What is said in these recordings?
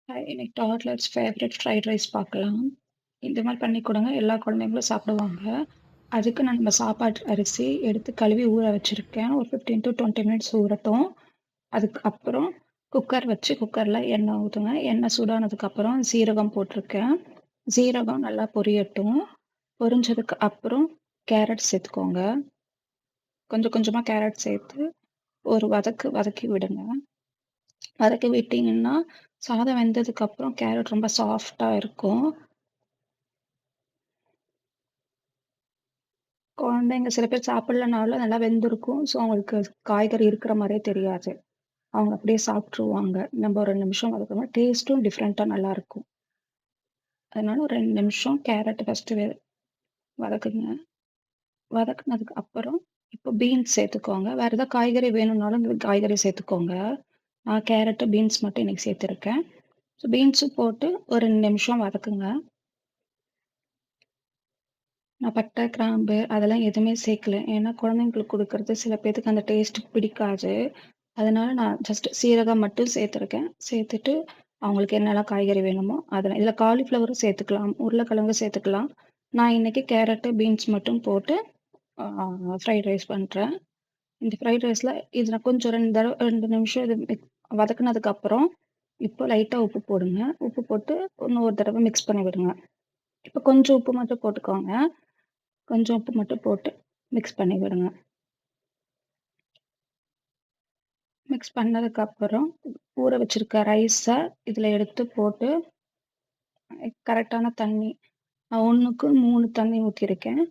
இன்னைக்கு toddlers favourite fried rice பார்க்கலாம். இந்த மாரி பண்ணி குடுங்க. எல்லா குழந்தைங்களும் சாப்பிடுவாங்க. அதுக்கு நான் நம்ம சாப்பாட்டு அரிசி எடுத்து கழுவி ஊற வச்சிருக்கேன். ஒரு 15 டூ 20 மினிட்ஸ் ஊறட்டும். அதுக்கு அப்புறம் குக்கர் வச்சு குக்கர்ல எண்ணெய் ஊத்துங்க. எண்ணெய் சூடானதுக்கு அப்புறம் சீரகம் போட்டிருக்கேன். சீரகம் நல்லா பொரியட்டும். பொரிஞ்சதுக்கு அப்புறம் கேரட் சேர்த்துக்கோங்க. கொஞ்சம் கொஞ்சமா கேரட் சேர்த்து ஒரு வதக்கி விடுங்க. வதக்கி விட்டீங்கன்னா, சாதம் வெந்ததுக்கு அப்புறம் கேரட் ரொம்ப சாஃப்ட்டா இருக்கும். குழந்தைங்க சில பேர் சாப்பிடலனாலும் நல்லா வெந்திருக்கும். ஸோ, அவங்களுக்கு காய்கறி இருக்கிற மாரியே தெரியாது. அவங்க அப்படியே சாப்ட்டுருவாங்க. நம்ம ஒரு 2 நிமிஷம் வதக்கணும். டேஸ்ட்டும் டிஃப்ரெண்ட்டா நல்லாருக்கும். அதனால ஒரு 2 நிமிஷம் கேரட் ஃபர்ஸ்ட்டு வதக்குங்க. வதக்குனதுக்கு அப்புறம் இப்போ பீன்ஸ் சேர்த்துக்கோங்க. வேற ஏதாவது காய்கறி வேணும்னாலும் இந்த காய்கறி சேர்த்துக்கோங்க. நான் கேரட்டு, பீன்ஸ் மட்டும் இன்னைக்கு சேர்த்துருக்கேன். ஸோ பீன்ஸும் போட்டு ஒரு 2 நிமிஷம் வதக்குங்க. நான் பட்டை, கிராம்பு அதெல்லாம் எதுவுமே சேர்க்கல. ஏன்னா குழந்தைங்களுக்கு குடுக்குறது சில பேத்துக்கு அந்த டேஸ்ட் பிடிக்காது. அதனால நான் ஜஸ்ட் சீரகம் மட்டும் சேர்த்துருக்கேன். சேர்த்துட்டு அவங்களுக்கு என்னெல்லாம் காய்கறி வேணுமோ அதெல்லாம் இதில காலிஃப்ளவரும் சேர்த்துக்கலாம், உருளைக்கிழங்கு சேர்த்துக்கலாம். நான் இன்னைக்கு கேரட்டு, பீன்ஸ் மட்டும் போட்டு ஃப்ரைட் ரைஸ் பண்றேன். இந்த ஃப்ரைட் ரைஸ்ல இதில கொஞ்சம் 2 நிமிஷம் இது வதக்குனதுக்கப்புறம், இப்போ லைட்டா உப்பு போடுங்க. உப்பு போட்டு இன்னும் ஒரு தடவ மிக்ஸ் பண்ணி விடுங்க. இப்போ கொஞ்சம் உப்பு மட்டும் போட்டுக்கோங்க. கொஞ்சம் உப்பு மட்டும் போட்டு மிக்ஸ் பண்ணி விடுங்க. மிக்ஸ் பண்ணதுக்கப்புறம் ஊற வச்சிருக்க ரைஸ இதில எடுத்து போட்டு கரெக்டான தண்ணி 1க்கு 3 தண்ணி ஊத்தியிருக்கேன்.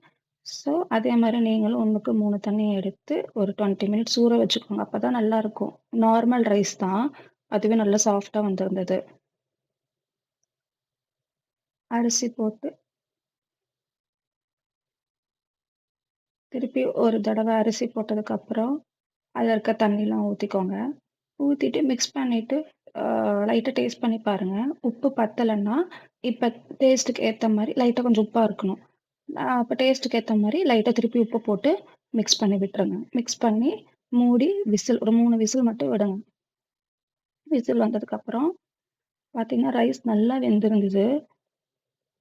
ஸோ, அதே மாரி நீங்களும் 1க்கு 3 தண்ணி எடுத்து ஒரு 20 மினிட்ஸ் ஊற வச்சுக்கோங்க. அப்பதான் நல்லாருக்கும். நார்மல் ரைஸ் தான். அதுவே நல்லா சாஃப்ட்டா வந்திருந்தது. அரிசி போட்டு திருப்பி ஒரு தடவ அரிசி போட்டதுக்கப்புறம், அதில இருக்க தண்ணிலாம் ஊத்திக்கோங்க. ஊத்திட்டு மிக்ஸ் பண்ணிட்டு, லைட்டா டேஸ்ட் பண்ணி பாருங்க. உப்பு பத்தலன்னா, இப்ப டேஸ்ட்டுக்கு ஏத்த மாரி லைட்டா கொஞ்சம் உப்பா இருக்கணும். அப்ப டேஸ்ட்டுக்கு ஏத்த மாரி லைட்டா திருப்பி உப்பு போட்டு மிக்ஸ் பண்ணி விட்டுருங்க. மிக்ஸ் பண்ணி மூடி விசில் ஒரு 3 விசில் மட்டும் விடுங்க. விசில் வந்ததுக்கப்புறம் பார்த்தீங்கன்னா, ரைஸ் நல்லா வெந்திருந்தது.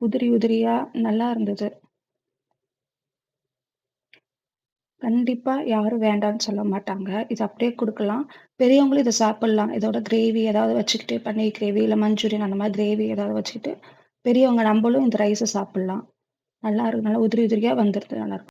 உதிரி உதிரியா நல்லா இருந்தது. கண்டிப்பா யாரும் வேண்டான்னு சொல்ல மாட்டாங்க. இது அப்படியே குடுக்கலாம். பெரியவங்களும் இத சாப்பிடலாம். இதோட கிரேவி ஏதாவது வச்சுக்கிட்டு, பன்னீர் கிரேவி இல்ல மஞ்சூரியன் அந்த மாரி கிரேவி ஏதாவது வச்சுக்கிட்டு, பெரியவங்க நம்பளும் இந்த ரைஸ சாப்பிடலாம். நல்லா உதிரி உதிரியா வந்துருது. நல்லாருக்கும்.